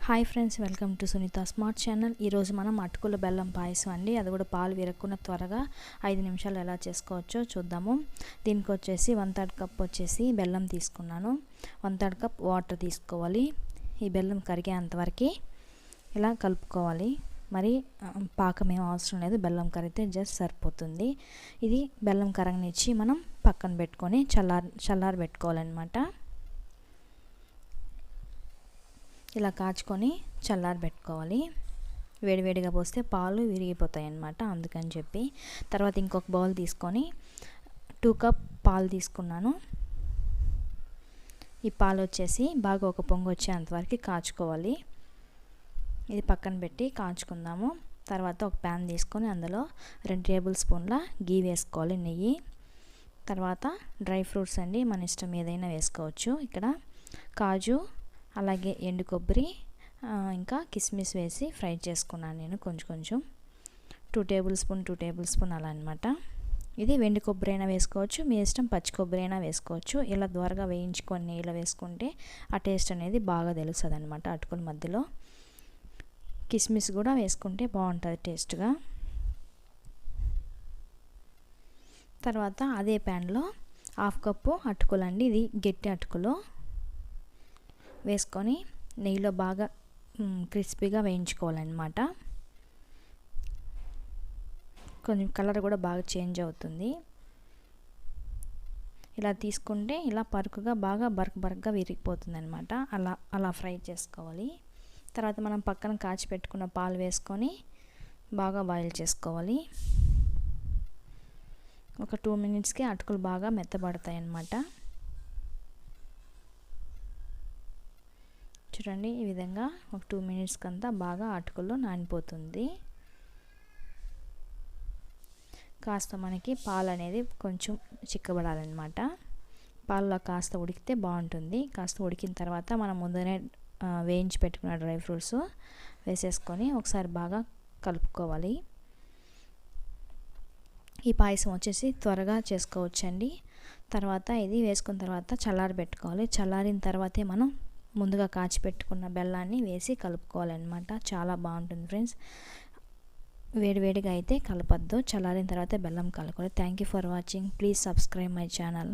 Hi friends, welcome to Sunitha smart channel. ఈరోజు మనం అటుకుల బెల్లం పాయసం అండి. అది కూడా పాలు విరక్కున్న త్వరగా 5 నిమిషాలు ఎలా చేసుకోవచ్చో చూద్దాము. దీనికి వచ్చేసి 1/3 కప్ వచ్చేసి బెల్లం తీసుకున్నాను. 1/3 కప్ వాటర్ తీసుకోవాలి. ఈ బెల్లం కరిగేంతవరకు ఇలా కలుపుకోవాలి. మరి పాకం ఏం అవసరం లేదు, బెల్లం కరిగితే జస్ట్ సరిపోతుంది. ఇది బెల్లం కరగనిచ్చి మనం పక్కన పెట్టుకొని చల్లారి పెట్టుకోవాలన్నమాట. ఇలా కాచుకొని చల్లారి పెట్టుకోవాలి. వేడివేడిగా పోస్తే పాలు విరిగిపోతాయి అన్నమాట, అందుకని చెప్పి. తర్వాత ఇంకొక బౌల్ తీసుకొని 2 కప్ పాలు తీసుకున్నాను. ఈ పాలు వచ్చేసి బాగా ఒక పొంగు వచ్చేంతవరకు కాచుకోవాలి. ఇది పక్కన పెట్టి కాచుకుందాము. తర్వాత ఒక ప్యాన్ తీసుకొని అందులో 2 టేబుల్ స్పూన్ల గీ వేసుకోవాలి, నెయ్యి. తర్వాత డ్రై ఫ్రూట్స్ అండి, మన ఇష్టం ఏదైనా వేసుకోవచ్చు. ఇక్కడ కాజు, అలాగే ఎండు కొబ్బరి, ఇంకా కిస్మిస్ వేసి ఫ్రై చేసుకున్నాను నేను కొంచెం 2 టేబుల్ స్పూన్ అలా అనమాట. ఇది వెండి కొబ్బరి అయినా వేసుకోవచ్చు, మీ ఇష్టం. పచ్చి కొబ్బరి అయినా వేసుకోవచ్చు. ఇలా ద్వారగా వేయించుకొని నెయ్యిలో వేసుకుంటే ఆ టేస్ట్ అనేది బాగా తెలుస్తుంది అనమాట. అటుకుల మధ్యలో కిస్మిస్ కూడా వేసుకుంటే బాగుంటుంది టేస్ట్గా. తర్వాత అదే ప్యాన్లో 1/2 కప్పు అటుకులు అండి, ఇది గట్టి అటుకులు వేసుకొని నెయ్యిలో బాగా క్రిస్పీగా వేయించుకోవాలన్నమాట. కొంచెం కలర్ కూడా బాగా చేంజ్ అవుతుంది. ఇలా తీసుకుంటే ఇలా పరుకుగా బాగా బరకగా విరిగిపోతుంది అనమాట. అలా ఫ్రై చేసుకోవాలి. తర్వాత మనం పక్కన కాచి పెట్టుకున్న పాలు వేసుకొని బాగా బాయిల్ చేసుకోవాలి. ఒక 2 మినిట్స్కి అటుకులు బాగా మెత్తబడతాయి అన్నమాట. చూడండి, ఈ విధంగా ఒక 2 మినిట్స్కి అంతా బాగా అటుకుల్లో నానిపోతుంది. కాస్త మనకి పాలు అనేది కొంచెం చిక్కబడాలన్నమాట. పాలలో కాస్త ఉడికితే బాగుంటుంది. కాస్త ఉడికిన తర్వాత మనం ముందునే వేయించి పెట్టుకున్న డ్రై ఫ్రూట్స్ వేసేసుకొని ఒకసారి బాగా కలుపుకోవాలి. ఈ పాయసం వచ్చేసి త్వరగా చేసుకోవచ్చండి. తర్వాత ఇది వేసుకున్న తర్వాత చల్లారి పెట్టుకోవాలి. చల్లారిన తర్వాతే మనం ముందుగా కాచి పెట్టుకున్న బెల్లాన్ని వేసి కలుపుకోవాలన్నమాట. చాలా బాగుంటుంది ఫ్రెండ్స్. వేడివేడిగా అయితే కలపద్దు, చల్లారిన తర్వాత బెల్లం కలుపుకోవాలి. Thank you for watching. Please subscribe my channel.